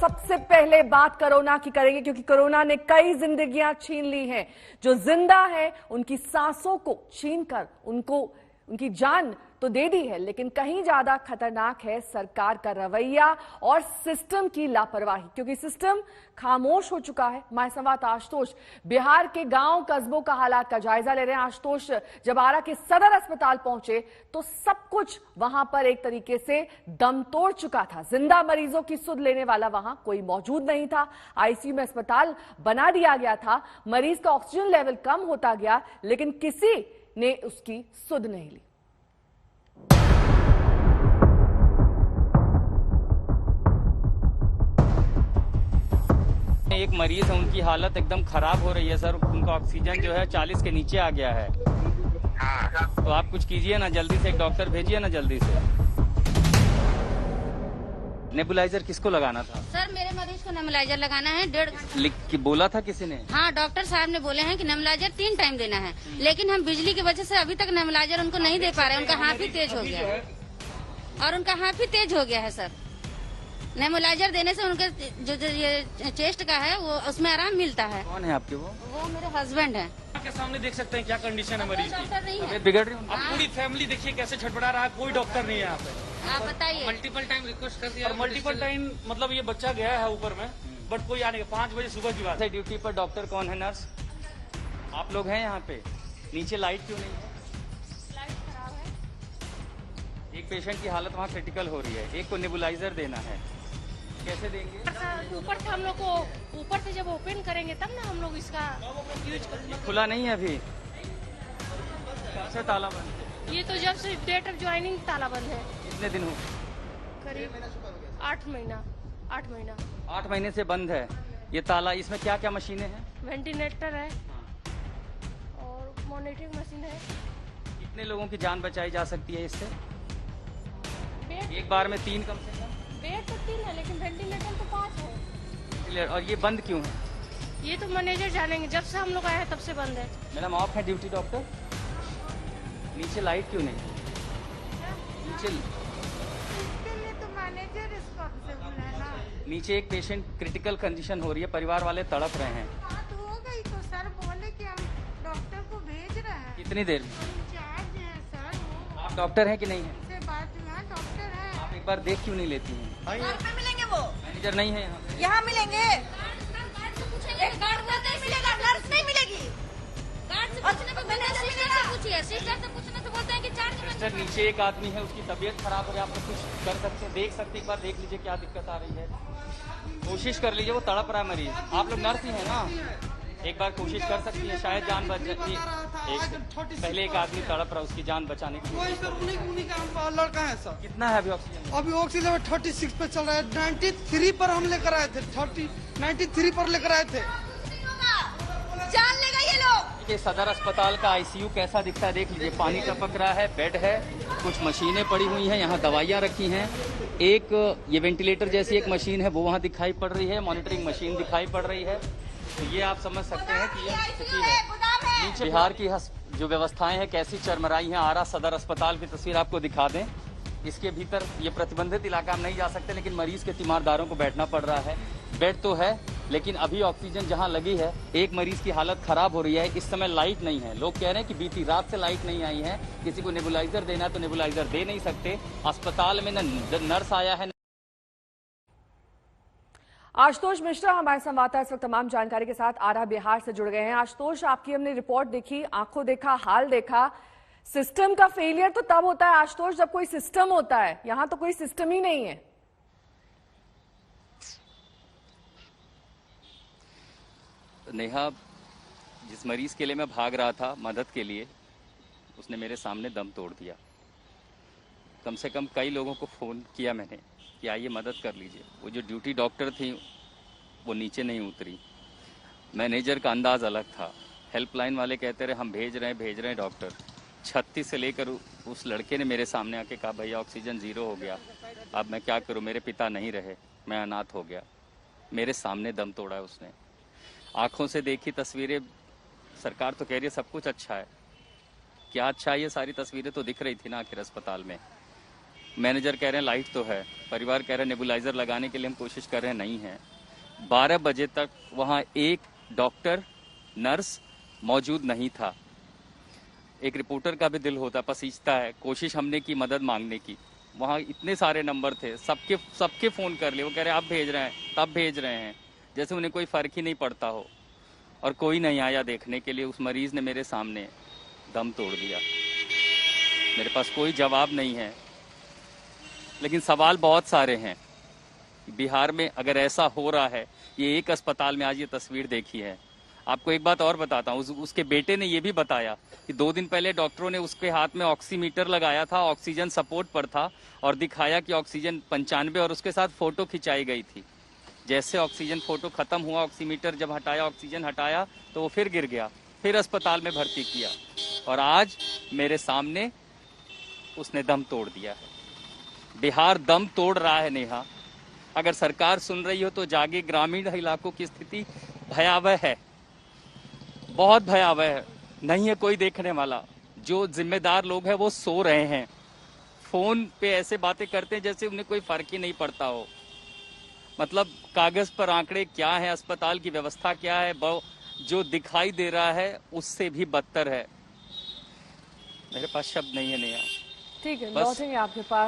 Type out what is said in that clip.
सबसे पहले बात कोरोना की करेंगे, क्योंकि कोरोना ने कई जिंदगियां छीन ली हैं। जो जिंदा है उनकी सांसों को छीनकर उनकी जान तो दे दी है, लेकिन कहीं ज्यादा खतरनाक है सरकार का रवैया और सिस्टम की लापरवाही, क्योंकि सिस्टम खामोश हो चुका है। हमारे संवाददाता आशुतोष बिहार के गांव कस्बों का हालात का जायजा ले रहे हैं। आशुतोष, जब आरा के सदर अस्पताल पहुंचे तो सब कुछ वहां पर एक तरीके से दम तोड़ चुका था। जिंदा मरीजों की सुध लेने वाला वहां कोई मौजूद नहीं था। आईसीयू में अस्पताल बना दिया गया था, मरीज का ऑक्सीजन लेवल कम होता गया, लेकिन किसी ने उसकी सुध नहीं ली। एक मरीज है, उनकी हालत एकदम खराब हो रही है सर। उनका ऑक्सीजन जो है 40 के नीचे आ गया है। तो आप कुछ कीजिए ना, जल्दी से एक डॉक्टर भेजिए ना जल्दी से। नेबुलाइजर किसको लगाना था? सर मेरे मरीज को नेबुलाइजर लगाना है 1.5 घंटे। लिख के बोला था किसी ने? हाँ, डॉक्टर साहब ने बोले हैं कि नेबुलाइजर 3 टाइम देना है, लेकिन हम बिजली की वजह से अभी तक नेबुलाइजर उनको नहीं दे पा रहे हैं। उनका हाथ भी तेज हो गया है और उनका हाथ भी तेज हो गया है सर। नेबुलाइजर देने से उनके जो ये चेस्ट का है वो उसमें आराम मिलता है। कौन है आपके? वो मेरे हस्बैंड है। आपके सामने देख सकते हैं क्या कंडीशन है मरीज की। डॉक्टर नहीं है। बिगड़ रही हूँ। अब पूरी फैमिली देखिए कैसे छटपटा रहा है, कोई डॉक्टर नहीं है यहाँ पे। आप बताइए। मल्टीपल टाइम रिक्वेस्ट कर दिया और मल्टीपल टाइम मतलब ये बच्चा गया है ऊपर में, बट कोई आने का 5 बजे सुबह की बात है। ड्यूटी पर डॉक्टर कौन है? नर्स आप लोग हैं यहाँ पे? नीचे लाइट क्यों नहीं है? लाइट खराब है। एक पेशेंट की हालत वहाँ क्रिटिकल हो रही है, एक को नेबुलाइजर देना है, कैसे देंगे? ऊपर से हम लोग को ऊपर से जब ओपन करेंगे तब ना हम लोग इसका यूज करेंगे। खुला नहीं है अभी, कैसे ताला बंद है? ये तो जब से डेट ऑफ ज्वाइनिंग ताला बंद है। कितने दिन हो? करीब 8 महीना। 8 महीने से बंद है ये ताला। इसमें क्या क्या मशीनें हैं? वेंटिलेटर है और मॉनिटरिंग मशीन है। कितने लोगों की जान बचाई जा सकती है इससे? बेड एक बार में 3 कम से कम? बेड तो 3 है, लेकिन वेंटिलेटर तो 5 है। और ये बंद क्यों है? ये तो मैनेजर जानेंगे, जब से हम लोग आए हैं तब से बंद है। मैडम ऑफ है ड्यूटी डॉक्टर? नीचे लाइट क्यों नहीं? नीचे तो मैनेजर इसको आपसे बुलाना। नीचे एक पेशेंट क्रिटिकल कंडीशन हो रही है, परिवार वाले तड़प रहे हैं। हाँ तो हो गई, तो सर बोले कि हम डॉक्टर को भेज रहे हैं। कितनी देर में? इंचार्ज है सर, आप डॉक्टर हैं कि नहीं है? से बात हुआ, डॉक्टर है। आप एक बार देख क्यों नहीं लेती हैं? कहाँ मिलेंगे वो? मैनेजर नहीं है यहाँ पे? यहाँ मिलेंगे। नहीं मिलेगा, नर्स नहीं मिलेगी। गार्ड से पूछने पे मैनेजर मिलेगा। पूछिए, सिस्टर से पूछने तो बोलते हैं कि चार्ज में। सर नीचे एक आदमी है, उसकी तबीयत खराब हो रही है, आप लोग कुछ कर सकते हैं, देख सकते हैं, एक बार देख लीजिए क्या दिक्कत आ रही है, कोशिश कर लीजिए। वो तड़प रहा है मरीज, आप लोग नर्स ही है ना, एक बार कोशिश कर सकती है, शायद जान बच जाती है। पहले एक आदमी तड़प रहा, उसकी जान बचाने की कोशिश कर रहे हैं। उन्हीं का लड़का है सर। कितना है अभी ऑक्सीजन? अभी ऑक्सीजन लेवल 36 पे चल रहा है। 93 पर हम लेकर आए थे, 93 पर लेकर आए थे। जान लेगा ये लोग। ये सदर अस्पताल का आईसीयू कैसा दिखता है देख लीजिए। पानी टपक रहा है, बेड है, कुछ मशीनें पड़ी हुई हैं, यहाँ दवाइयाँ रखी हैं। एक ये वेंटिलेटर जैसी एक मशीन है वो वहाँ दिखाई पड़ रही है, मॉनिटरिंग मशीन दिखाई पड़ रही है। तो ये आप समझ सकते हैं कि ये स्थिति है। नीचे बिहार की जो व्यवस्थाएं हैं कैसी चरमराई हैं। आरा सदर अस्पताल की तस्वीर आपको दिखा दें। इसके भीतर ये प्रतिबंधित इलाका में नहीं जा सकते, लेकिन मरीज के तीमारदारों को बैठना पड़ रहा है। बेड तो है, लेकिन अभी ऑक्सीजन जहां लगी है, एक मरीज की हालत खराब हो रही है। इस समय लाइट नहीं है, लोग कह रहे हैं कि बीती रात से लाइट नहीं आई है। किसी को नेबुलाइजर देना है तो नेबुलाइजर दे नहीं सकते। अस्पताल में न नर्स आया है। आशुतोष मिश्रा हमारे संवाददाता इस वक्त तमाम जानकारी के साथ आरा बिहार से जुड़ गए हैं। आशुतोष, आपकी हमने रिपोर्ट देखी, आंखों देखा, हाल देखा। सिस्टम का फेलियर तो तब होता है आशुतोष जब कोई सिस्टम होता है, यहां तो कोई सिस्टम ही नहीं है। नेहा, जिस मरीज के लिए मैं भाग रहा था मदद के लिए, उसने मेरे सामने दम तोड़ दिया। कम से कम कई लोगों को फ़ोन किया मैंने कि आइए मदद कर लीजिए। वो जो ड्यूटी डॉक्टर थी वो नीचे नहीं उतरी। मैनेजर का अंदाज़ अलग था। हेल्पलाइन वाले कहते रहे हम भेज रहे हैं डॉक्टर। 36 से लेकर उस लड़के ने मेरे सामने आके कहा भैया ऑक्सीजन 0 हो गया, अब मैं क्या करूं, मेरे पिता नहीं रहे, मैं अनाथ हो गया। मेरे सामने दम तोड़ा है उसने। आंखों से देखी तस्वीरें, सरकार तो कह रही है सब कुछ अच्छा है, क्या अच्छा है? ये सारी तस्वीरें तो दिख रही थी ना आखिर अस्पताल में। मैनेजर कह रहे हैं लाइट तो है, परिवार कह रहे हैं नेबुलाइजर लगाने के लिए हम कोशिश कर रहे हैं, नहीं है। 12 बजे तक वहाँ एक डॉक्टर नर्स मौजूद नहीं था। एक रिपोर्टर का भी दिल होता पसीजता है, कोशिश हमने की मदद मांगने की, वहाँ इतने सारे नंबर थे, सबके फ़ोन कर लिए, वो कह रहे हैं आप भेज रहे हैं, तब भेज रहे हैं, जैसे उन्हें कोई फ़र्क ही नहीं पड़ता हो। और कोई नहीं आया देखने के लिए। उस मरीज़ ने मेरे सामने दम तोड़ दिया। मेरे पास कोई जवाब नहीं है, लेकिन सवाल बहुत सारे हैं। बिहार में अगर ऐसा हो रहा है, ये एक अस्पताल में आज ये तस्वीर देखी है। आपको एक बात और बताता हूँ, उसके बेटे ने ये भी बताया कि 2 दिन पहले डॉक्टरों ने उसके हाथ में ऑक्सीमीटर लगाया था, ऑक्सीजन सपोर्ट पर था और दिखाया कि ऑक्सीजन 95 और उसके साथ फोटो खिंचाई गई थी। जैसे ऑक्सीजन फोटो खत्म हुआ, ऑक्सीमीटर जब हटाया, ऑक्सीजन हटाया तो वो फिर गिर गया, फिर अस्पताल में भर्ती किया और आज मेरे सामने उसने दम तोड़ दिया है। बिहार दम तोड़ रहा है नेहा। अगर सरकार सुन रही हो तो जागे। ग्रामीण इलाकों की स्थिति भयावह है, बहुत भयावह है। नहीं है कोई देखने वाला। जो जिम्मेदार लोग हैं वो सो रहे हैं, फोन पे ऐसे बातें करते हैं जैसे उन्हें कोई फर्क ही नहीं पड़ता हो। मतलब कागज पर आंकड़े क्या है, अस्पताल की व्यवस्था क्या है, जो दिखाई दे रहा है उससे भी बदतर है। मेरे पास शब्द नहीं है नेहा। ठीक है, बस। लौटेंगे आपके पास।